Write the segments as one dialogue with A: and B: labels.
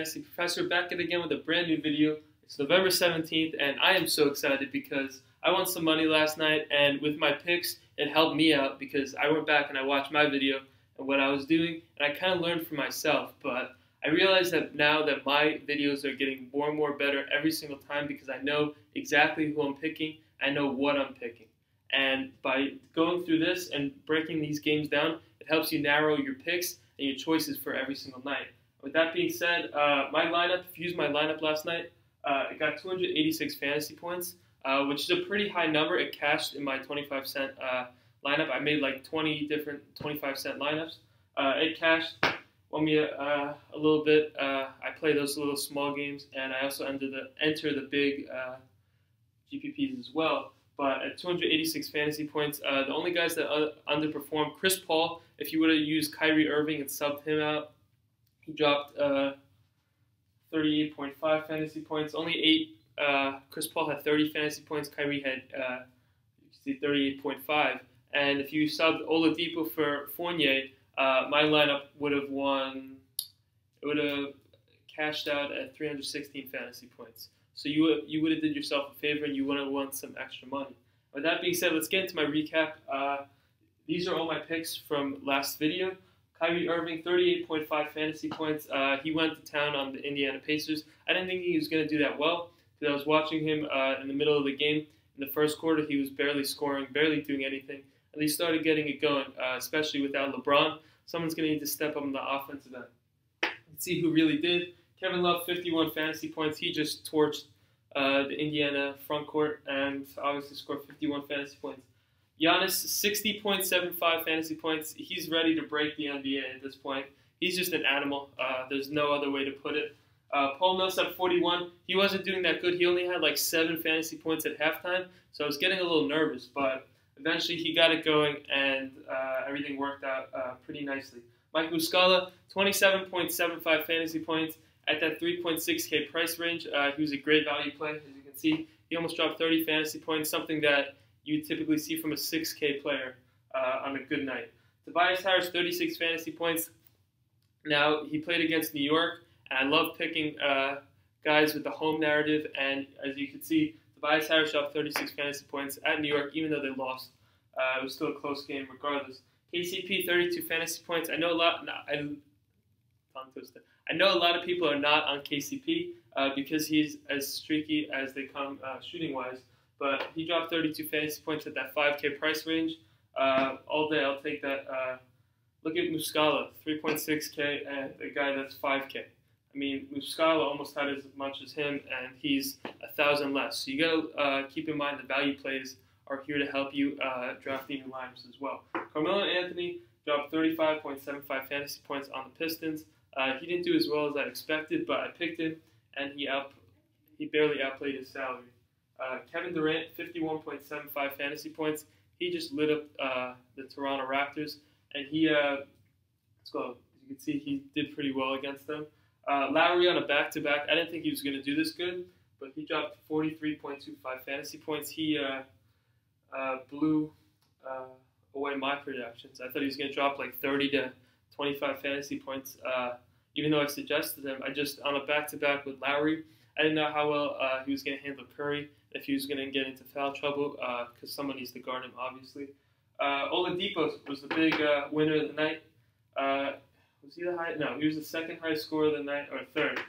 A: Fantasy Professor back at again with a brand new video. It's November 17th, and I am so excited because I won some money last night, and with my picks, it helped me out because I went back and I watched my video and what I was doing, and I kind of learned for myself. But I realized that now that my videos are getting more and more better every single time because I know exactly who I'm picking, I know what I'm picking. And by going through this and breaking these games down, it helps you narrow your picks and your choices for every single night. With that being said, my lineup, if you used my lineup last night, it got 286 fantasy points, which is a pretty high number. It cashed in my 25-cent lineup. I made like 20 different 25-cent lineups. It cashed, won me a little bit. I play those little small games, and I also enter the big GPPs as well. But at 286 fantasy points, the only guys that underperformed, Chris Paul, if you would have used Kyrie Irving and subbed him out, he dropped 38.5 fantasy points. Only 8. Chris Paul had 30 fantasy points. Kyrie had 38.5. And if you subbed Oladipo for Fournier, my lineup would have won. It would have cashed out at 316 fantasy points. So you would have did yourself a favor, and you would have won some extra money. With that being said, let's get into my recap. These are all my picks from last video. Kyrie Irving, 38.5 fantasy points. He went to town on the Indiana Pacers. I didn't think he was going to do that well because I was watching him in the middle of the game. In the first quarter, he was barely scoring, barely doing anything. And he started getting it going, especially without LeBron. Someone's going to need to step up on the offensive end. Let's see who really did. Kevin Love, 51 fantasy points. He just torched the Indiana front court and obviously scored 51 fantasy points. Giannis, 60.75 fantasy points. He's ready to break the NBA at this point. He's just an animal. There's no other way to put it. Paul Millsap, 41. He wasn't doing that good. He only had like 7 fantasy points at halftime, so I was getting a little nervous. But eventually he got it going, and everything worked out pretty nicely. Mike Muscala, 27.75 fantasy points at that 3.6K price range. He was a great value play, as you can see. He almost dropped 30 fantasy points, something that you typically see from a 6K player on a good night. Tobias Harris, 36 fantasy points. Now, he played against New York, and I love picking guys with the home narrative. And as you can see, Tobias Harris dropped 36 fantasy points at New York, even though they lost. It was still a close game regardless. KCP, 32 fantasy points. I know a lot. I know a lot of people are not on KCP because he's as streaky as they come shooting-wise. But he dropped 32 fantasy points at that 5K price range. All day, I'll take that. Look at Muscala, 3.6K, and a guy that's 5K. I mean, Muscala almost had as much as him, and he's 1,000 less. So you gotta keep in mind the value plays are here to help you drafting your lineups as well. Carmelo Anthony dropped 35.75 fantasy points on the Pistons. He didn't do as well as I expected, but I picked him, and he barely outplayed his salary. Kevin Durant, 51.75 fantasy points. He just lit up the Toronto Raptors, and he, let's go. As you can see, he did pretty well against them. Lowry on a back-to-back. I didn't think he was going to do this good, but he dropped 43.25 fantasy points. He blew away my projections. I thought he was going to drop like 30 to 25 fantasy points. Even though I suggested him, I just on a back-to-back with Lowry. I didn't know how well he was going to handle Curry, if he was going to get into foul trouble, because someone needs to guard him, obviously. Oladipo was the big winner of the night. Was he the highest? No, he was the second highest scorer of the night, or third.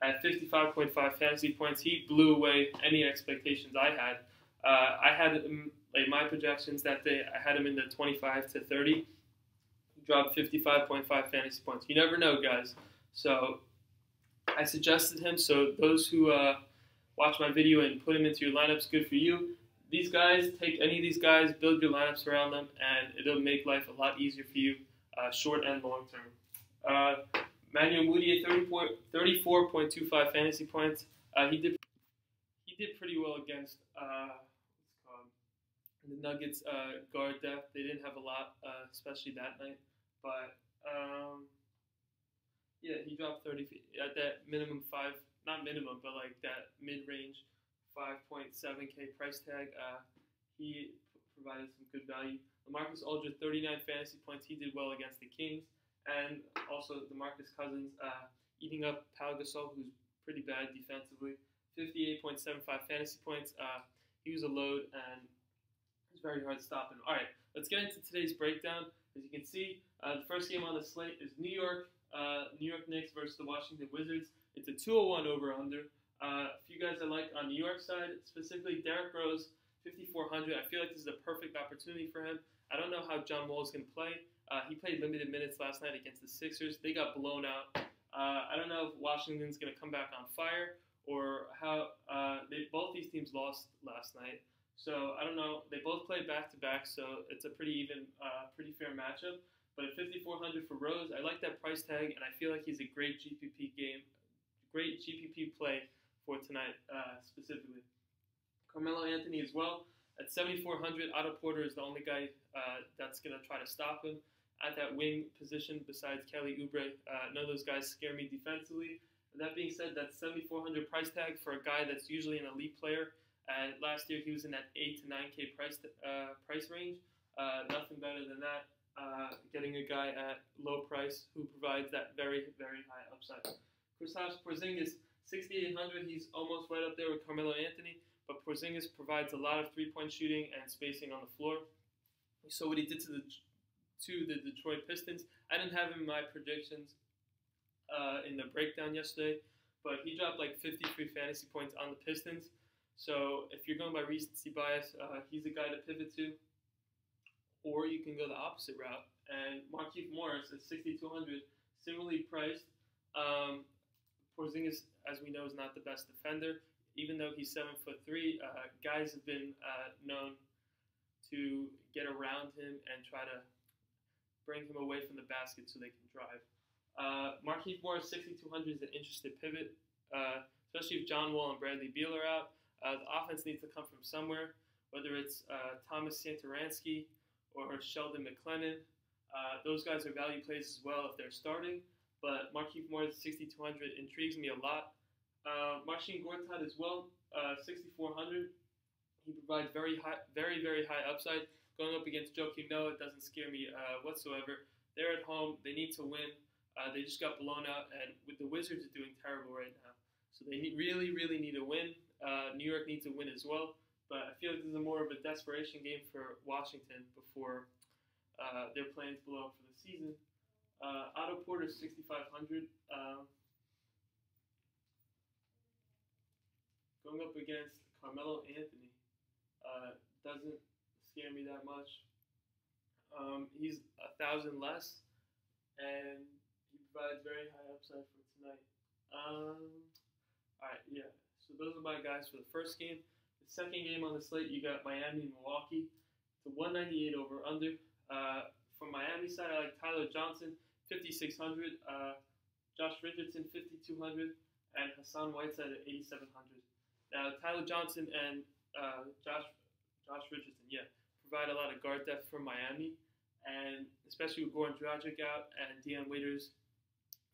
A: At 55.5 fantasy points. He blew away any expectations I had. I had him, like my projections that day, I had him in the 25 to 30. He dropped 55.5 fantasy points. You never know, guys. So I suggested him, so those who watch my video and put him into your lineups, good for you. These guys, take any of these guys, build your lineups around them, and it'll make life a lot easier for you, short and long term. Manuel Mudiay, 34.25 fantasy points. He did pretty well against the Nuggets guard depth. They didn't have a lot, especially that night, but. Yeah, he dropped 30 at that minimum not minimum, but like that mid-range 5.7K price tag. He provided some good value. LaMarcus Aldridge, 39 fantasy points. He did well against the Kings. And also DeMarcus Cousins, eating up Pau Gasol, who's pretty bad defensively. 58.75 fantasy points. He was a load, and it's very hard to stop him. All right, let's get into today's breakdown. As you can see, the first game on the slate is New York Knicks versus the Washington Wizards. It's a 201 over/under. A few guys I like on New York side, specifically Derrick Rose, 5,400. I feel like this is a perfect opportunity for him. I don't know how John Wall is going to play. He played limited minutes last night against the Sixers. They got blown out. I don't know if Washington's going to come back on fire or how both these teams lost last night. So I don't know. They both played back-to-back, so it's a pretty even, pretty fair matchup. But at 5,400 for Rose, I like that price tag, and I feel like he's a great GPP play for tonight specifically. Carmelo Anthony as well. At 7,400, Otto Porter is the only guy that's going to try to stop him at that wing position besides Kelly Oubre. None of those guys scare me defensively. And that being said, that's 7,400 price tag for a guy that's usually an elite player. And last year, he was in that 8 to 9K price range. Nothing better than that. Getting a guy at low price who provides that very, very high upside. Kristaps Porzingis, 6,800. He's almost right up there with Carmelo Anthony. But Porzingis provides a lot of three-point shooting and spacing on the floor. We saw what he did to the Detroit Pistons. I didn't have him in my predictions in the breakdown yesterday, but he dropped like 53 fantasy points on the Pistons. So if you're going by recency bias, he's a guy to pivot to. Or you can go the opposite route. And Markieff Morris at 6,200, similarly priced. Porzingis, as we know, is not the best defender. Even though he's 7'3", guys have been known to get around him and try to bring him away from the basket so they can drive. Markieff Morris, 6,200 is an interesting pivot, especially if John Wall and Bradley Beal are out. The offense needs to come from somewhere, whether it's Thomas Satoransky or Sheldon McLennan. Those guys are value plays as well if they're starting, but Markieff Morris, 6,200 intrigues me a lot. Marcin Gortat as well, 6,400. He provides very, very high upside. Going up against Joakim Noah, it doesn't scare me whatsoever. They're at home. They need to win. They just got blown out, and with the Wizards are doing terrible right now. So they really need a win. New York needs a win as well. But I feel like this is more of a desperation game for Washington before their plans blow up for the season. Otto Porter, 6,500. Going up against Carmelo Anthony doesn't scare me that much. He's 1,000 less, and he provides very high upside for tonight. All right, yeah. So those are my guys for the first game. The second game on the slate, you got Miami and Milwaukee. It's a 198 over/under. From Miami side, I like Tyler Johnson, 5,600. Josh Richardson, 5,200, and Hassan Whiteside at 8,700. Now, Tyler Johnson and Josh Richardson, provide a lot of guard depth for Miami, and especially with Goran Dragic out and Dion Waiters,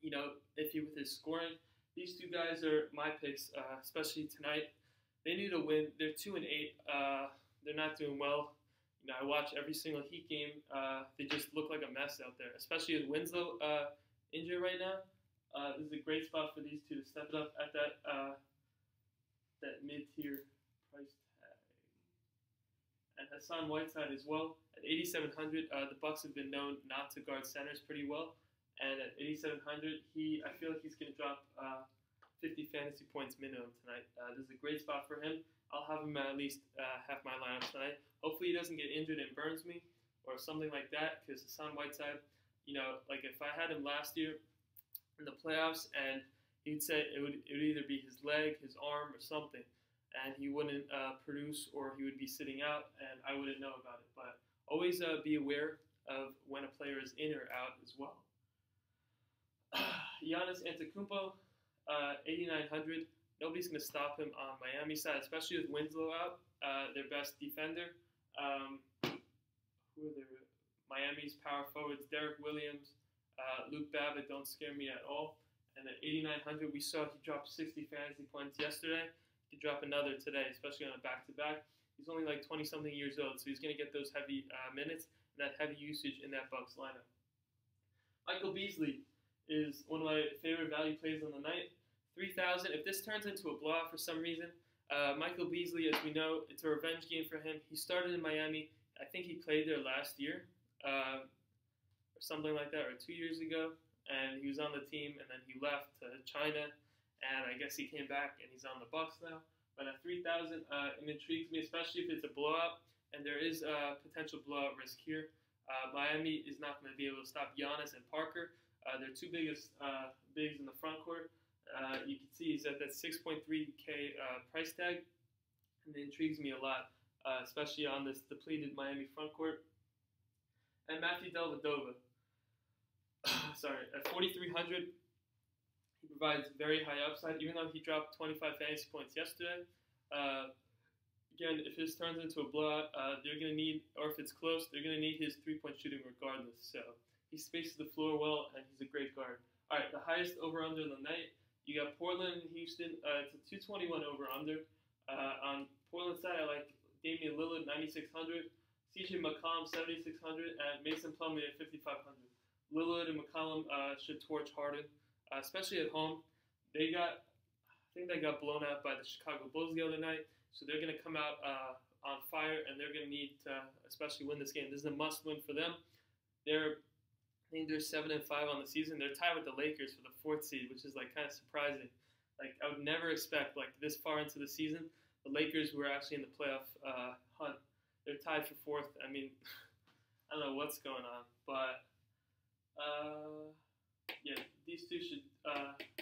A: iffy with his scoring. These two guys are my picks, especially tonight. They need a win. They're 2-8. They're not doing well. I watch every single Heat game. They just look like a mess out there, especially with Winslow injured right now. This is a great spot for these two to step it up at that mid-tier price tag. And Hassan Whiteside as well at 8,700. The Bucks have been known not to guard centers pretty well, and at 8,700, I feel like he's going to drop 50 fantasy points minimum tonight. This is a great spot for him. I'll have him at least half my lineup tonight. Hopefully he doesn't get injured and burns me or something like that, because Hassan Whiteside, like if I had him last year in the playoffs and he'd say it would either be his leg, his arm, or something, and he wouldn't produce, or he would be sitting out, and I wouldn't know about it. But always be aware of when a player is in or out as well. Giannis Antetokumpo, 8,900. Nobody's going to stop him on Miami side, especially with Winslow out, their best defender. Who are their Miami's power forwards? Derek Williams, Luke Babbitt don't scare me at all. And at 8,900, we saw he dropped 60 fantasy points yesterday. He could drop another today, especially on a back-to-back. He's only like 20-something years old, so he's going to get those heavy minutes and that heavy usage in that Bucks lineup. Michael Beasley is one of my favorite value plays on the night. 3,000. If this turns into a blowout for some reason, Michael Beasley, as we know, it's a revenge game for him. He started in Miami. I think he played there last year, or something like that, or 2 years ago. And he was on the team, and then he left to China, and I guess he came back, and he's on the Bucks now. But at 3,000, it intrigues me, especially if it's a blowout, and there is a potential blowout risk here. Miami is not going to be able to stop Giannis and Parker. Their two biggest bigs in the front court. You can see he's at that 6.3K price tag, and it intrigues me a lot, especially on this depleted Miami front court. And Matthew Dellavedova, sorry, at 4,300, he provides very high upside, even though he dropped 25 fantasy points yesterday. Again, if this turns into a blowout, they're going to need, or if it's close, they're going to need his three-point shooting regardless. So he spaces the floor well, and he's a great guard. All right, the highest over-under of the night. You got Portland and Houston. It's a 221 over-under. On Portland's side, I like Damian Lillard, 9,600. CJ McCollum, 7,600. And Mason Plumlee at 5,500. Lillard and McCollum should torch Harden, especially at home. I think they got blown out by the Chicago Bulls the other night. So they're going to come out on fire, and they're going to need to especially win this game. This is a must-win for them. I think they're 7-5 on the season. They're tied with the Lakers for the 4th seed, which is like kind of surprising. Like I would never expect like this far into the season, the Lakers who are actually in the playoff hunt. They're tied for 4th. I mean, I don't know what's going on, but yeah, these two should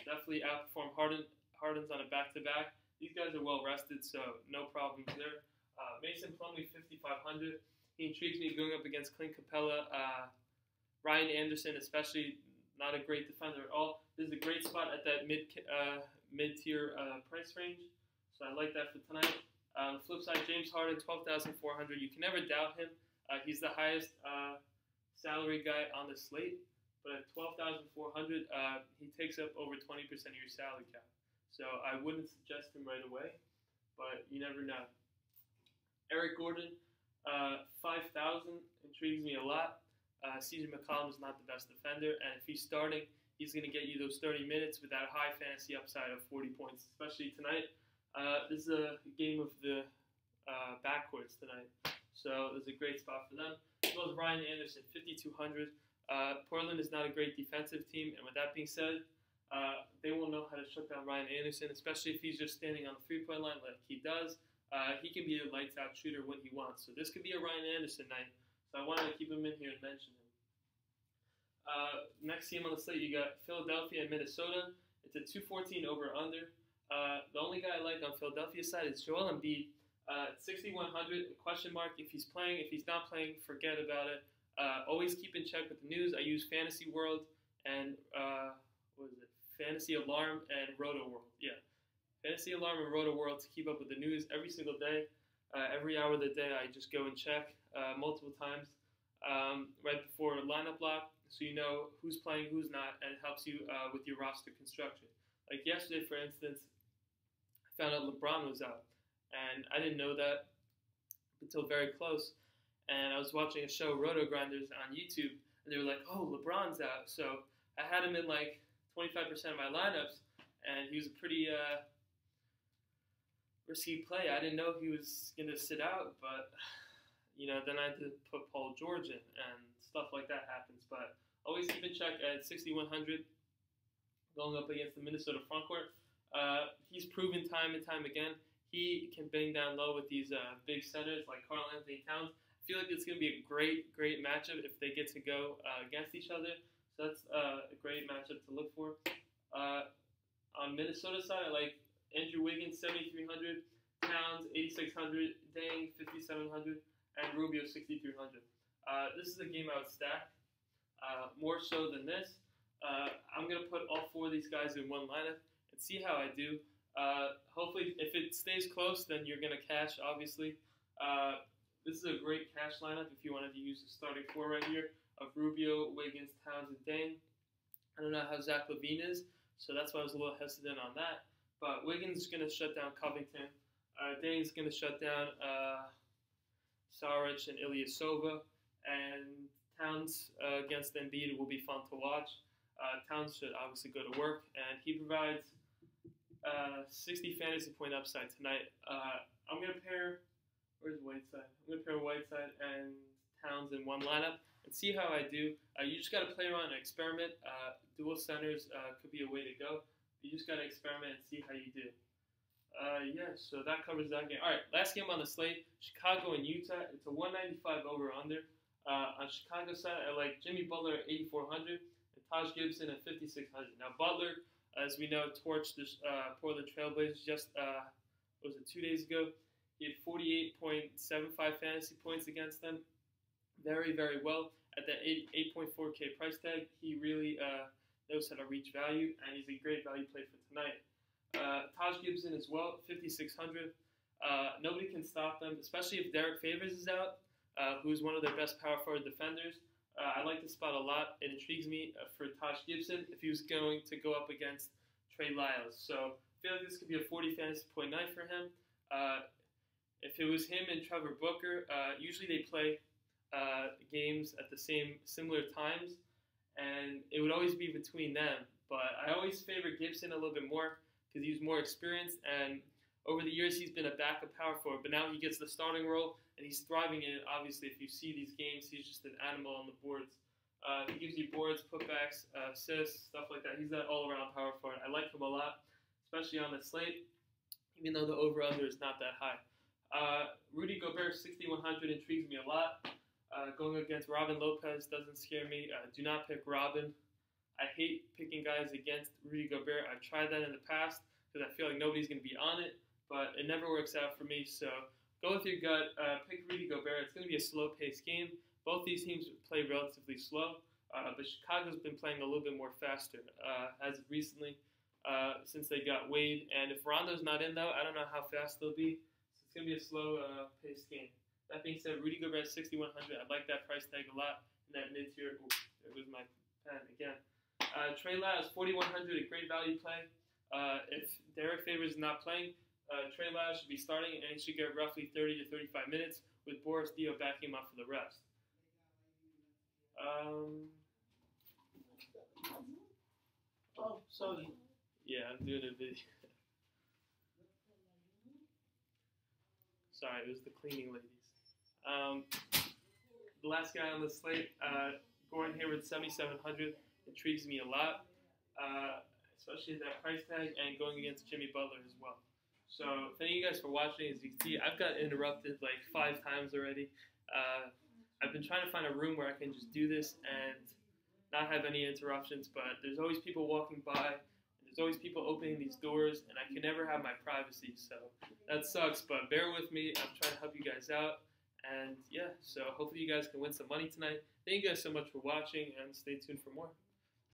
A: definitely outperform Harden's on a back-to-back. These guys are well rested, so no problems there. Mason Plumlee, 5,500. He intrigues me going up against Clint Capella. Ryan Anderson, especially, not a great defender at all. This is a great spot at that mid-tier price range, so I like that for tonight. On the flip side, James Harden, 12,400. You can never doubt him. He's the highest salary guy on the slate, but at 12,400, he takes up over 20% of your salary cap. So I wouldn't suggest him right away, but you never know. Eric Gordon, 5,000, intrigues me a lot. CJ McCollum is not the best defender, and if he's starting, he's going to get you those 30 minutes with that high fantasy upside of 40 points, especially tonight. This is a game of the backcourts tonight, so this is a great spot for them. As well as Ryan Anderson, 5,200. Portland is not a great defensive team, and with that being said, they won't know how to shut down Ryan Anderson, especially if he's just standing on the three-point line like he does. He can be a lights-out shooter when he wants, so this could be a Ryan Anderson night. So I wanted to keep him in here and mention him. Next team on the slate, you got Philadelphia and Minnesota. It's a 214 over/under. The only guy I like on Philadelphia's side is Joel Embiid. 6,100, question mark if he's playing. If he's not playing, forget about it. Always keep in check with the news. I use Fantasy World and, Fantasy Alarm and Roto World. Yeah, Fantasy Alarm and Roto World to keep up with the news every single day. Every hour of the day, I just go and check multiple times right before lineup lock, so you know who's playing, who's not, and it helps you with your roster construction. Like yesterday, for instance, I found out LeBron was out, and I didn't know that until very close. And I was watching a show, Roto Grinders, on YouTube, and they were like, "Oh, LeBron's out." So I had him in like 25% of my lineups, and he was a pretty risky play. I didn't know he was going to sit out, but, then I had to put Paul George in, and stuff like that happens. But always keep in check at 6,100 going up against the Minnesota frontcourt. He's proven time and time again he can bang down low with these big centers like Karl Anthony Towns. I feel like it's going to be a great matchup if they get to go against each other. So that's a great matchup to look for. On Minnesota side, I like Andrew Wiggins, 7,300, Towns, 8,600, Dieng, 5,700, and Rubio, 6,300. This is a game I would stack more so than this. I'm going to put all four of these guys in one lineup and see how I do. Hopefully, if it stays close, then you're going to cash, obviously. This is a great cash lineup if you wanted to use the starting four right here of Rubio, Wiggins, Towns, and Dieng. I don't know how Zach LaVine is, so that's why I was a little hesitant on that. But Wiggins is going to shut down Covington. Dieng's going to shut down Saric and Ilyasova. And Towns against Embiid will be fun to watch. Towns should obviously go to work, and he provides 60 fantasy point upside tonight. I'm going to pair, where's Whiteside? I'm going to pair Whiteside and Towns in one lineup and see how I do. You just got to play around and experiment. Dual centers could be a way to go. You just got to experiment and see how you do. Yeah, so that covers that game. All right, last game on the slate, Chicago and Utah. It's a 195 over-under. On Chicago side, I like Jimmy Butler at 8,400 and Taj Gibson at 5,600. Now, Butler, as we know, torched the Portland Trailblazers just, 2 days ago. He had 48.75 fantasy points against them. Very, very well. At that 8.4K price tag, he really knows how to reach value, and he's a great value play for tonight. Taj Gibson as well, 5,600. Nobody can stop them, especially if Derek Favors is out, who's one of their best power forward defenders. I like this spot a lot. It intrigues me for Taj Gibson if he was going to go up against Trey Lyles. So I feel like this could be a 40 fantasy point night for him. If it was him and Trevor Booker, usually they play games at the similar times, and it would always be between them. But I always favor Gibson a little bit more because he's more experienced, and over the years he's been a backup power forward, but now he gets the starting role, and he's thriving in it. Obviously, if you see these games, he's just an animal on the boards. He gives you boards, putbacks, assists, stuff like that. He's that all-around power forward. I like him a lot, especially on the slate, even though the over-under is not that high. Rudy Gobert, 6,100, intrigues me a lot. Going against Robin Lopez doesn't scare me. Do not pick Robin. I hate picking guys against Rudy Gobert. I've tried that in the past because I feel like nobody's going to be on it, but it never works out for me. So go with your gut. Pick Rudy Gobert. It's going to be a slow-paced game. Both these teams play relatively slow, but Chicago's been playing a little bit more faster as of recently since they got Wade. And if Rondo's not in, though, I don't know how fast they'll be. So it's going to be a slow-paced game. That being said, Rudy Gobert 6,100. I like that price tag a lot in that mid-tier. Ooh, there was my pen again. Trey Lyles, 4,100, a great value play. If Derek Favors is not playing, Trey Lyles should be starting, and he should get roughly 30 to 35 minutes with Boris Dio backing him up for the rest. Oh, sorry. Yeah, I'm doing a video. Sorry, it was the cleaning ladies. The last guy on the slate, Gordon Hayward, 7,700, intrigues me a lot, especially at that price tag and going against Jimmy Butler as well. So thank you guys for watching. As you can see, I've got interrupted like 5 times already. I've been trying to find a room where I can just do this and not have any interruptions, but there's always people walking by. There's always people opening these doors, and I can never have my privacy, so that sucks, but bear with me. I'm trying to help you guys out, and yeah, so hopefully you guys can win some money tonight. Thank you guys so much for watching, and stay tuned for more.